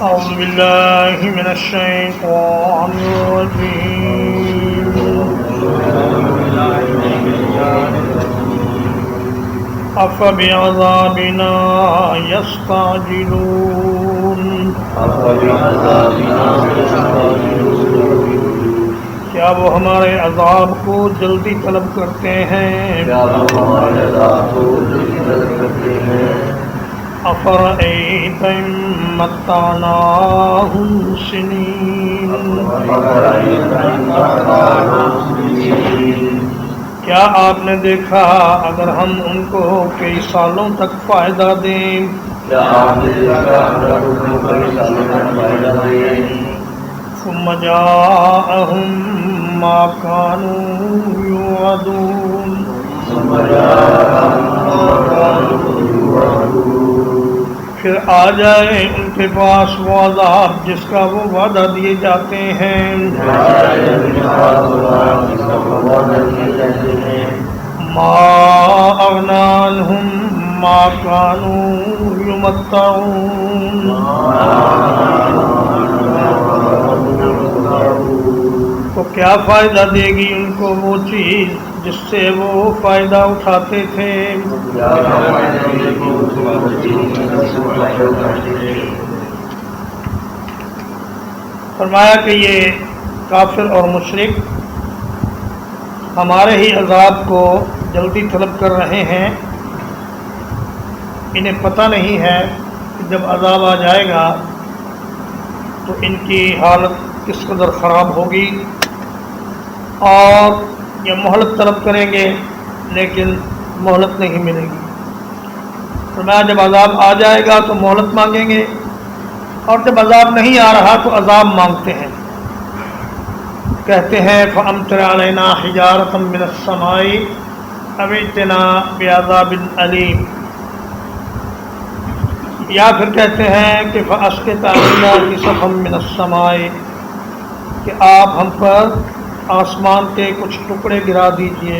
أعوذ بالله من الشيطان الرجيم أفبعذابنا يستعجلون کیا وہ ہمارے عذاب کو جلدی طلب کرتے ہیں؟ أفرأيت إن متعناهم سنين کیا آپ نے دیکھا اگر ہم ان کو کئی سالوں تک فائدہ دیں؟ ثم جاءهم ما كانوا يوعدون پھر آ جائے ان کے پاس وہ عذاب جس کا وہ وعدہ دیے جاتے ہیں۔ ما اغنی عنہم ما كانوا یمتعون تو کیا فائدہ دے گی ان کو وہ چیز جس سے وہ فائدہ اٹھاتے تھے؟ فرمایا کہ یہ کافر اور مشرک ہمارے ہی عذاب کو جلدی طلب کر رہے ہیں۔ انہیں پتہ نہیں ہے کہ جب عذاب آ جائے گا تو ان کی حالت کس قدر خراب ہوگی، اور یہ مہلت طلب کریں گے لیکن مہلت نہیں ملے گی۔ فرمایا جب عذاب آ جائے گا تو مہلت مانگیں گے، اور جب عذاب نہیں آ رہا تو عذاب مانگتے ہیں، کہتے ہیں فَأَمْطِرْ عَلَيْنَا حِجَارَةً مِّنَ السَّمَاءِ أَوْ ائْتِنَا بِعَذَابٍ أَلِيمٍ، یا پھر کہتے ہیں کہ فَأَسْقِطْ عَلَيْنَا كِسَفًا مِّنَ السَّمَاءِ کہ آپ ہم پر آسمان کے کچھ ٹکڑے گرا دیجئے۔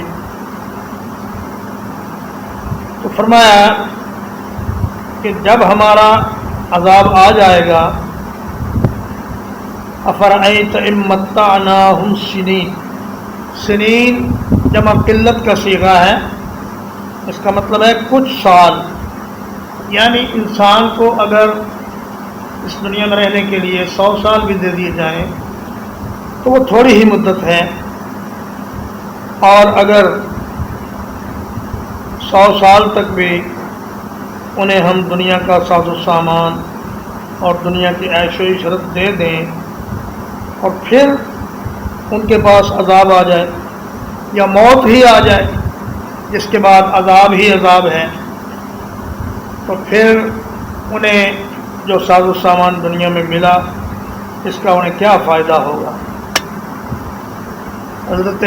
تو فرمایا کہ جب ہمارا عذاب آ جائے گا، افرأیت ان متعناہم سنین، سنین جمع قلت کا صیغہ ہے، اس کا مطلب ہے کچھ سال، یعنی انسان کو اگر اس دنیا میں رہنے کے لیے 100 سال بھی دے دیے جائیں تو وہ تھوڑی ہی مدت ہے، اور اگر 100 سال تک بھی انہیں ہم دنیا کا ساز و سامان اور دنیا کی عیش و عشرت دے دیں اور پھر ان کے پاس عذاب آ جائے یا موت ہی آ جائے جس کے بعد عذاب ہی عذاب ہے، تو پھر انہیں جو ساز و سامان دنیا میں ملا اس کا انہیں کیا فائدہ ہوگا؟ حضرت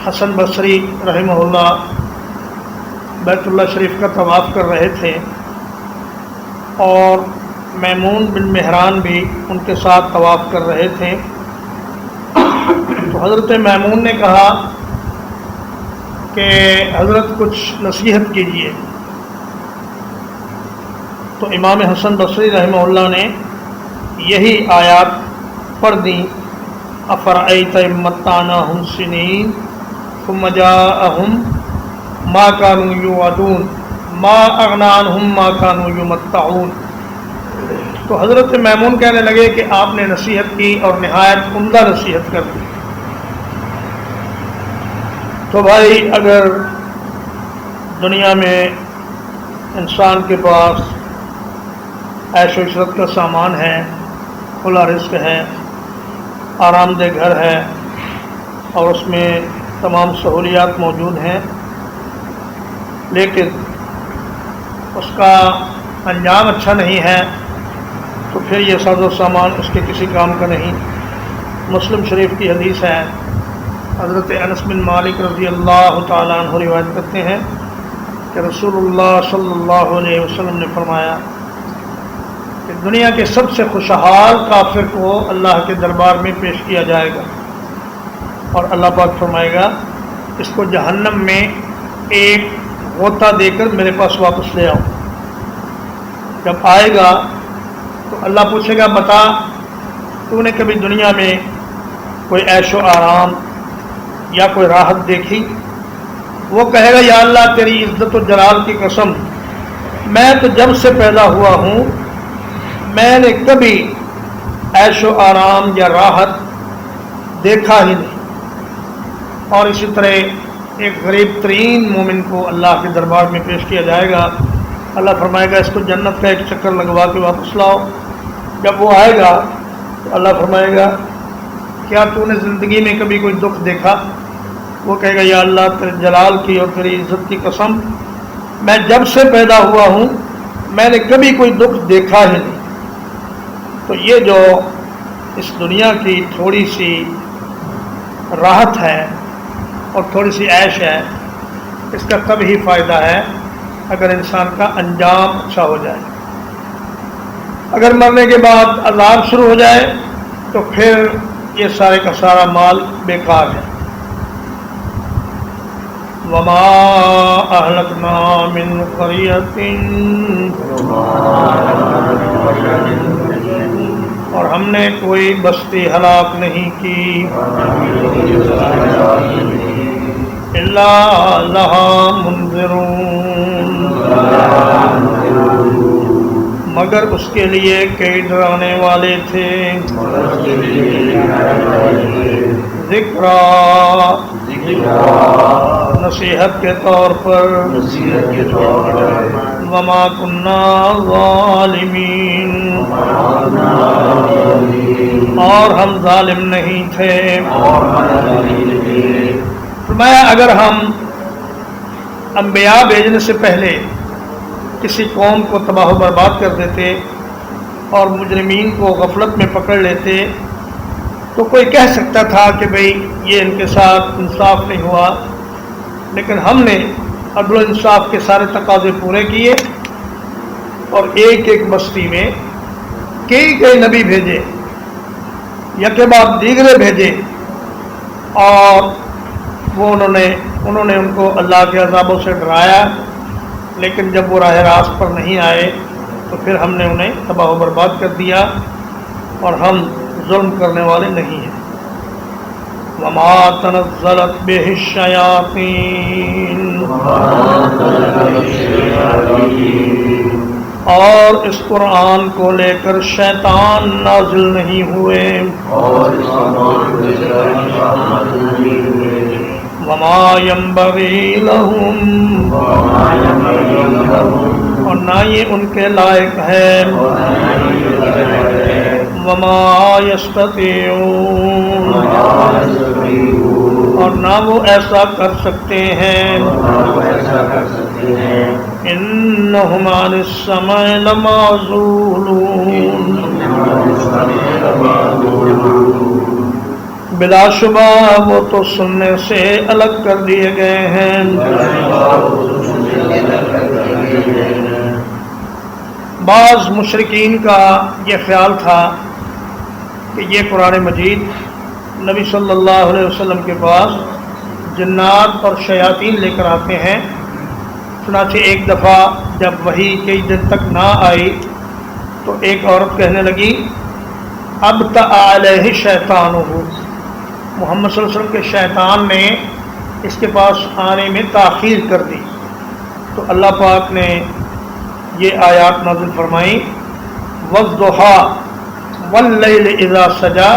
حسن بصری رحمہ اللہ بیت اللہ شریف کا طواف کر رہے تھے، اور میمون بن مہران بھی ان کے ساتھ طواف کر رہے تھے۔ تو حضرت میمون نے کہا کہ حضرت کچھ نصیحت کیجیے، تو امام حسن بصری رحمہ اللہ نے یہی آیات پڑھ دیں، افرأیت ان متعناہم سنین ثم جاءہم ما كانوا یوعدون ما اغنی عنہم ما كانوا یمتعون۔ تو حضرت میمون کہنے لگے کہ آپ نے نصیحت کی اور نہایت عمدہ نصیحت کر دی۔ تو بھائی اگر دنیا میں انسان کے پاس عیش و عشرت کا سامان ہے، کھلا رزق ہے، آرام دہ گھر ہے، اور اس میں تمام سہولیات موجود ہیں، لیکن اس کا انجام اچھا نہیں ہے، تو پھر یہ ساز و سامان اس کے کسی کام کا نہیں۔ مسلم شریف کی حدیث ہے، حضرت انس بن مالک رضی اللہ تعالیٰ عنہ روایت کرتے ہیں کہ رسول اللہ صلی اللہ علیہ وسلم نے فرمایا کہ دنیا کے سب سے خوشحال کافر کو اللہ کے دربار میں پیش کیا جائے گا، اور اللہ پاک فرمائے گا اس کو جہنم میں ایک غوطہ دے کر میرے پاس واپس لے آؤ۔ جب آئے گا تو اللہ پوچھے گا بتا تو نے کبھی دنیا میں کوئی عیش و آرام یا کوئی راحت دیکھی؟ وہ کہے گا یا اللہ تیری عزت و جلال کی قسم، میں تو جب سے پیدا ہوا ہوں میں نے کبھی عیش و آرام یا راحت دیکھا ہی نہیں۔ اور اسی طرح ایک غریب ترین مومن کو اللہ کے دربار میں پیش کیا جائے گا، اللہ فرمائے گا اس کو جنت کا ایک چکر لگوا کے واپس لاؤ۔ جب وہ آئے گا تو اللہ فرمائے گا کیا تو نے زندگی میں کبھی کوئی دکھ دیکھا؟ وہ کہے گا یا اللہ تیرے جلال کی اور تیری عزت کی قسم، میں جب سے پیدا ہوا ہوں میں نے کبھی کوئی دکھ دیکھا ہی نہیں۔ تو یہ جو اس دنیا کی تھوڑی سی راحت ہے اور تھوڑی سی عیش ہے، اس کا تب ہی فائدہ ہے اگر انسان کا انجام اچھا ہو جائے۔ اگر مرنے کے بعد عذاب شروع ہو جائے تو پھر یہ سارے کا سارا مال بیکار ہے۔ وما اہلکنا من قریۃ، اور ہم نے کوئی بستی ہلاک نہیں کی، الا لہا منذرون، مگر اس کے لیے کئی ڈرانے والے تھے۔ ذکرا، نصیحت کے طور پر، وما کننا ظالمین، اور ہم ظالم نہیں تھے۔ فرمایا اگر ہم انبیاء بھیجنے سے پہلے کسی قوم کو تباہ و برباد کر دیتے اور مجرمین کو غفلت میں پکڑ لیتے تو کوئی کہہ سکتا تھا کہ بھئی یہ ان کے ساتھ انصاف نہیں ہوا، لیکن ہم نے عدل و انصاف کے سارے تقاضے پورے کیے اور ایک ایک بستی میں کئی نبی بھیجے، یکے بعد دیگرے بھیجے، اور وہ انہوں نے ان کو اللہ کے عذابوں سے ڈرایا، لیکن جب وہ راہ راست پر نہیں آئے تو پھر ہم نے انہیں تباہ و برباد کر دیا، اور ہم ظلم کرنے والے نہیں ہیں۔ وما تنزلت بہ الشیاطین، اور اس قرآن کو لے کر شیطان نازل نہیں ہوئے۔ وما ينبغي لهم، اور نہ یہ ان کے لائق ہے۔ وما يستطيعون، اور نہ وہ ایسا کر سکتے ہیں۔ انہم عن السمع لمعزولون، بلا شبہ وہ تو سننے سے الگ کر دیے گئے ہیں۔ بعض مشرکین کا یہ خیال تھا کہ یہ قرآن مجید نبی صلی اللہ علیہ وسلم کے پاس جنات اور شیاطین لے کر آتے ہیں۔ چنانچہ ایک دفعہ جب وحی کئی دن تک نہ آئی تو ایک عورت کہنے لگی ابطأ علیہ شیطانہ، محمد صلی اللہ علیہ وسلم کے شیطان نے اس کے پاس آنے میں تاخیر کر دی۔ تو اللہ پاک نے یہ آیات نازل فرمائی وَالضُّحَىٰ وَاللَّيْلِ إِذَا سَجَىٰ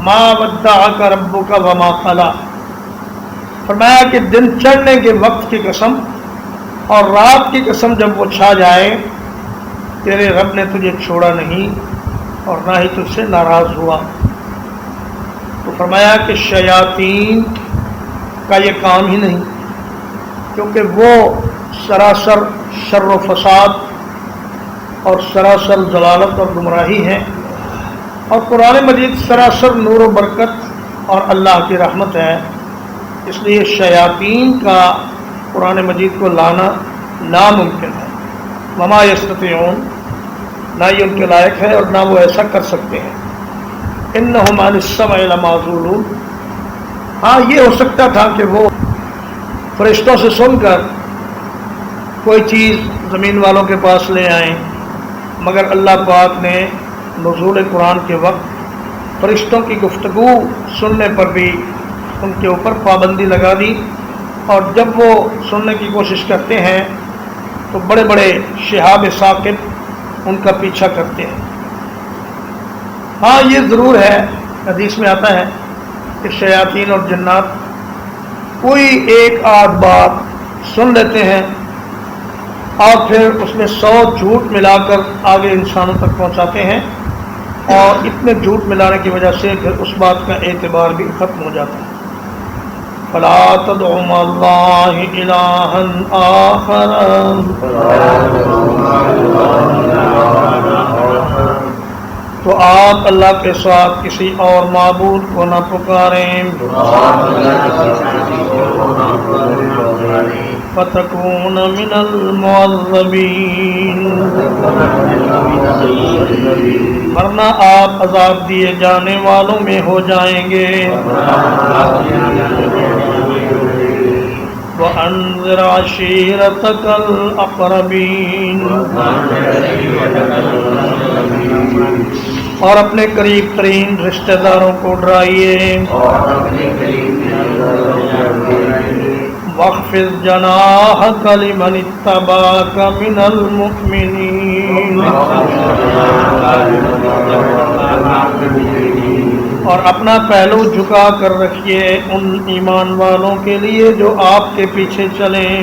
مَا وَدَّعَكَ رَبُّكَ وَمَا قَلَىٰ، فرمایا کہ دن چڑھنے کے وقت کی قسم اور رات کی قسم جب وہ چھا جائے، تیرے رب نے تجھے چھوڑا نہیں اور نہ ہی تجھ سے ناراض ہوا۔ تو فرمایا کہ شیاطین کا یہ کام ہی نہیں، کیونکہ وہ سراسر شر و فساد اور سراسر ضلالت اور گمراہی ہے، اور قرآن مجید سراسر نور و برکت اور اللہ کی رحمت ہے۔ اس لیے شیاطین کا قرآن مجید کو لانا ناممکن ہے۔ وما یستطیعون، نہ یہ ان کے لائق ہے اور نہ وہ ایسا کر سکتے ہیں۔ انہم عن السمع لمعزولون، ہاں یہ ہو سکتا تھا کہ وہ فرشتوں سے سن کر کوئی چیز زمین والوں کے پاس لے آئیں مگر اللہ پاک نے نزول قرآن کے وقت فرشتوں کی گفتگو سننے پر بھی ان کے اوپر پابندی لگا دی، اور جب وہ سننے کی کوشش کرتے ہیں تو بڑے بڑے شہاب ثاقب ان کا پیچھا کرتے ہیں۔ ہاں یہ ضرور ہے، حدیث میں آتا ہے کہ شیاطین اور جنات کوئی ایک آدھ بات سن لیتے ہیں اور پھر اس میں 100 جھوٹ ملا کر آگے انسانوں تک پہنچاتے ہیں، اور اتنے جھوٹ ملانے کی وجہ سے پھر اس بات کا اعتبار بھی ختم ہو جاتا ہے۔ فَلَا تَدْعُ مَعَ اللَّهِ إِلَٰهًا آخَرَ، تو آپ اللہ کے ساتھ کسی اور معبود کو نہ پکاریں، فَتَكُونَ مِنَ الْمُعَذَّبِينَ، ورنہ آپ عذاب دیے جانے والوں میں ہو جائیں گے۔ وَأَنذِرْ عَشِيرَتَكَ الْأَقْرَبِينَ، اور اپنے قریب ترین رشتہ داروں کو ڈرائیے۔ وَاخْفِضْ جَنَاحَكَ لِمَنِ اتَّبَعَكَ مِنَ الْمُؤْمِنِينَ، اور اپنا پہلو جھکا کر رکھیے ان ایمان والوں کے لیے جو آپ کے پیچھے چلیں۔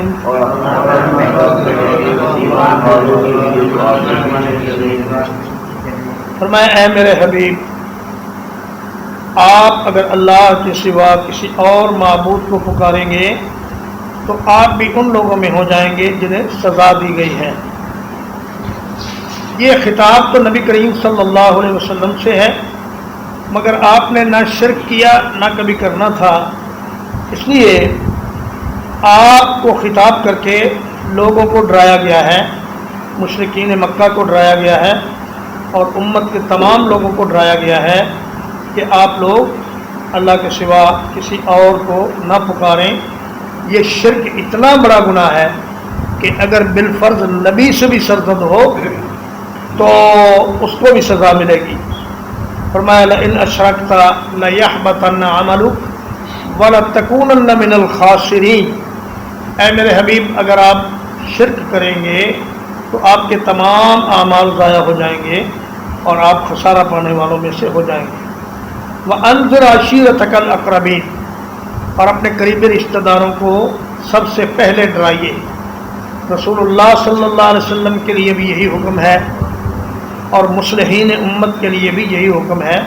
فرمایا اے میرے حبیب، آپ اگر اللہ کے سوا کسی اور معبود کو پکاریں گے تو آپ بھی ان لوگوں میں ہو جائیں گے جنہیں سزا دی گئی ہے۔ یہ خطاب تو نبی کریم صلی اللہ علیہ وسلم سے ہے، مگر آپ نے نہ شرک کیا نہ کبھی کرنا تھا، اس لیے آپ کو خطاب کر کے لوگوں کو ڈرایا گیا ہے، مشرکین مکہ کو ڈرایا گیا ہے، اور امت کے تمام لوگوں کو ڈرایا گیا ہے کہ آپ لوگ اللہ کے سوا کسی اور کو نہ پکاریں۔ یہ شرک اتنا بڑا گناہ ہے کہ اگر بالفرض نبی سے بھی سرزد ہو تو اس کو بھی سزا ملے گی۔ فرمایا لئن اشرکت لیحبطن عملک ولتکونن من الخاسرین، اے میرے حبیب اگر آپ شرک کریں گے تو آپ کے تمام اعمال ضائع ہو جائیں گے اور آپ خسارہ پانے والوں میں سے ہو جائیں گے۔ وَأَنذِرْ عَشِيرَتَكَ الْأَقْرَبِينَ، اور اپنے قریبی رشتہ داروں کو سب سے پہلے ڈرائیے۔ رسول اللہ صلی اللہ علیہ وسلم کے لیے بھی یہی حکم ہے، اور مصلحین امت کے لیے بھی یہی حکم ہے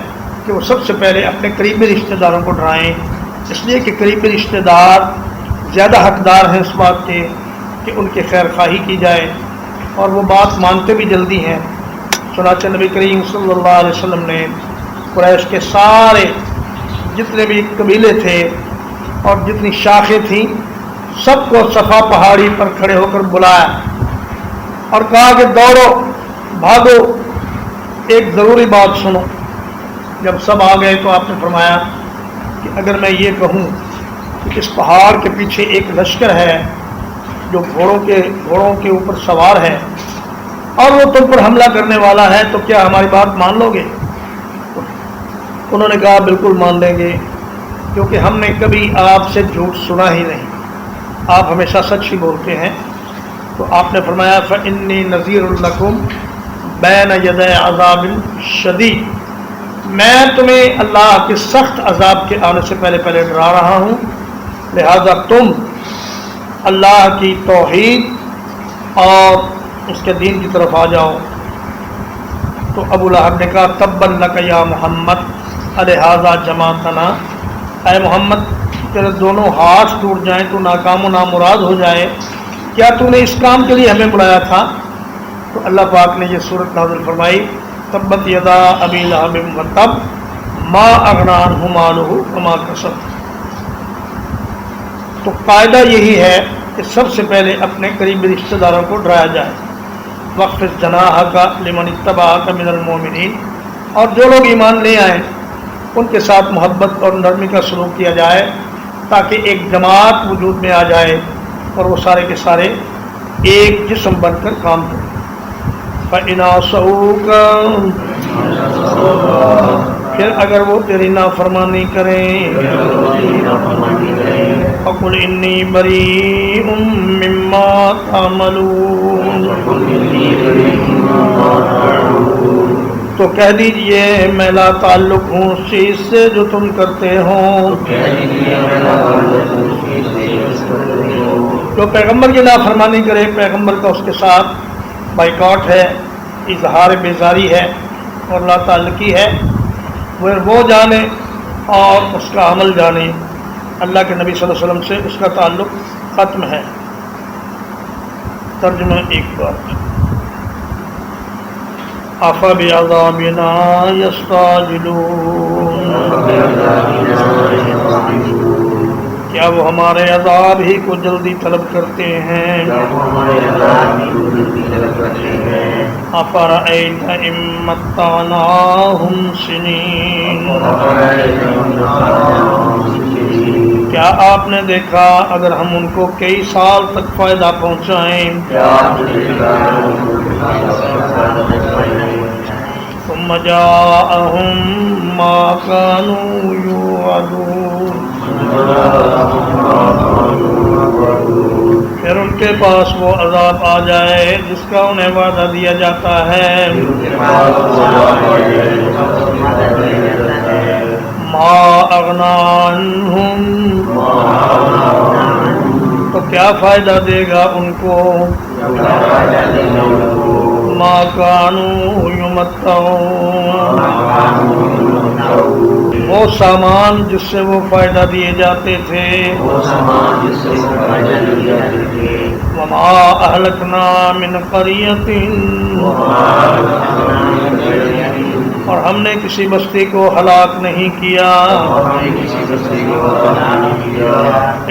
کہ وہ سب سے پہلے اپنے قریبی رشتہ داروں کو ڈرائیں، اس لیے کہ قریبی رشتہ دار زیادہ حقدار ہیں اس بات کے کہ ان کی خیر خواہی کی جائے، اور وہ بات مانتے بھی جلدی ہیں۔ چنانچہ نبی کریم صلی اللہ علیہ وسلم نے قریش کے سارے جتنے بھی قبیلے تھے اور جتنی شاخیں تھیں سب کو صفا پہاڑی پر کھڑے ہو کر بلایا اور کہا کہ دوڑو بھاگو، ایک ضروری بات سنو۔ جب سب آ گئے تو آپ نے فرمایا کہ اگر میں یہ کہوں کہ اس پہاڑ کے پیچھے ایک لشکر ہے جو گھوڑوں کے اوپر سوار ہے اور وہ تم پر حملہ کرنے والا ہے تو کیا ہماری بات مان لو گے؟ انہوں نے کہا بالکل مان لیں گے، کیونکہ ہم نے کبھی آپ سے جھوٹ سنا ہی نہیں، آپ ہمیشہ سچ ہی بولتے ہیں۔ تو آپ نے فرمایا فَإِنِّي نَذِيرٌ لَكُمْ بَيْنَ يَدَيْ عَذَابٍ شَدِيدٍ، میں تمہیں اللہ کے سخت عذاب کے آنے سے پہلے ڈرا رہا ہوں، لہذا تم اللہ کی توحید اور اس کے دین کی طرف آ جاؤ۔ تو ابو لہب نے کہا تبا لک یا محمد الہذا جماعتنا، اے محمد تیرے دونوں ہاتھ ٹوٹ جائیں تو ناکام و نامراد ہو جائے، کیا تو نے اس کام کے لیے ہمیں بلایا تھا؟ تو اللہ پاک نے یہ صورت نازل فرمائی تبت یدا ابی لہب وتب ما اغنی عنہ مالہ وما کسب۔ تو قاعدہ یہی ہے کہ سب سے پہلے اپنے قریبی رشتہ داروں کو ڈرایا جائے۔ وَاخْفِضْ جَنَاحَكَ لِمَنِ اتَّبَعَكَ مِنَ الْمُؤْمِنِينَ، اور جو لوگ ایمان لے آئیں ان کے ساتھ محبت اور نرمی کا سلوک کیا جائے تاکہ ایک جماعت وجود میں آ جائے اور وہ سارے کے سارے ایک جسم بن کر کام کریں۔ فَإِنْ عَصَوْكَ پھر اگر وہ تیری نافرمانی کریں فَقُلْ إِنِّي بَرِيءٌ مِّمَّا تَعْمَلُونَ تو کہہ دیجئے میں لا تعلق ہوں اس چیز سے جو تم کرتے ہو. جو پیغمبر کی نافرمانی کرے پیغمبر کا اس کے ساتھ بائیکاٹ ہے، اظہار بیزاری ہے اور لا تعلقی ہے. وہ جانے اور اس کا عمل جانے اللہ کے نبی صلی اللہ علیہ وسلم سے اس کا تعلق ختم ہے. ترجمہ ایک بار. أَفَبِعَذَابِنَا يَسْتَعْجِلُونَ کیا وہ ہمارے عذاب ہی کو جلدی طلب کرتے ہیں؟ أَفَرَأَيْتَ إِن مَّتَّعْنَاهُمْ سِنِينَ کیا آپ نے دیکھا اگر ہم ان کو کئی سال تک فائدہ پہنچائیں؟ ثم جاءهم ما كانوا يوعدون پھر ان کے پاس وہ عذاب آ جائے جس کا انہیں وعدہ دیا جاتا ہے. ما اغنى عنهم تو کیا فائدہ دے گا ان کو ما كانوا يمتعون وہ سامان جس سے وہ فائدہ دیے جاتے تھے. وما اہلکنا من قریۃ اور ہم نے کسی بستی کو ہلاک نہیں کیا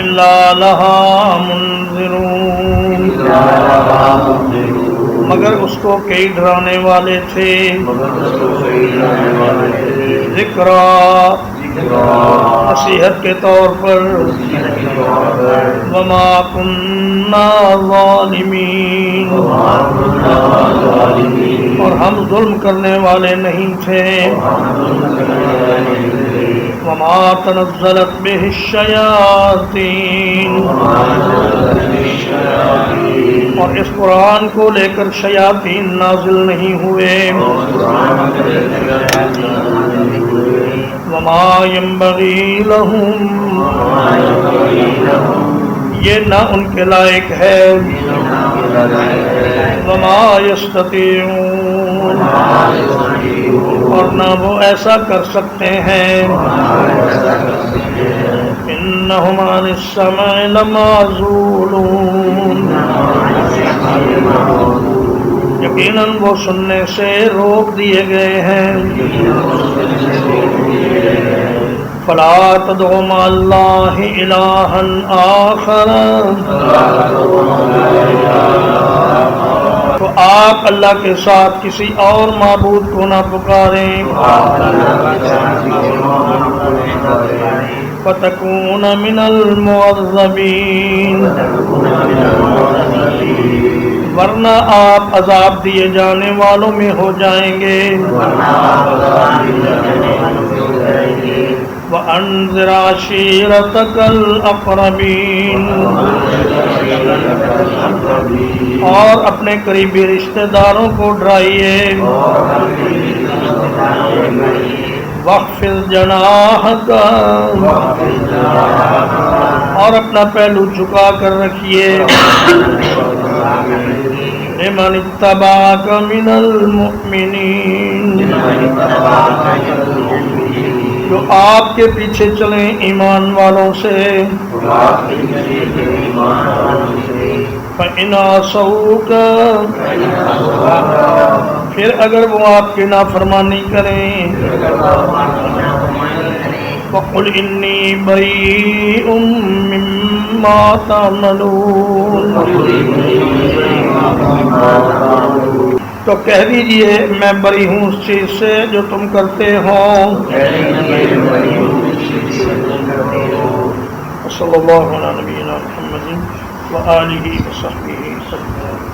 الا لہا منذرون مگر اس کو کئی ڈرانے والے تھے. ذکرا نصیحت کے طور پر. وما كنا ظالمین اور ہم ظلم کرنے والے نہیں تھے. وما تنزلت به الشیاطین اور اس قرآن کو لے کر شیاطین نازل نہیں ہوئے. وما ينبغي لهم یہ نہ ان کے لائق ہے. وما يستطيعون اور نہ وہ ایسا کر سکتے ہیں. انہم عن السمع لمعزولون یقیناً وہ سننے سے روک دیے گئے ہیں. فلا تدعوا مع اللہ الہا آخر تو آپ اللہ کے ساتھ کسی اور معبود کو نہ پکاریں. فتکون من المعذبین ورنہ آپ عذاب دیے جانے والوں میں ہو جائیں گے. وَأَنذِرْ عَشِيرَتَكَ الْأَقْرَبِينَ اور اپنے قریبی رشتہ داروں کو ڈرائیے. وَاخْفِضْ جَنَاحَكَ اور اپنا پہلو جھکا کر رکھیے. لمن اتبعك من المؤمنین جو آپ کے پیچھے چلیں ایمان والوں سے. فَإِنْ عَصَوْكَ پھر اگر وہ آپ کی نافرمانی کریں فَقُلْ إِنِّي بَرِيءٌ مِّمَّا تَعْمَلُونَ تو کہہ دیجئے میں بری ہوں اس چیز سے جو تم کرتے ہو. صلی اللہ علیہ نبینا محمد وآلہ وصحبہ وسلم.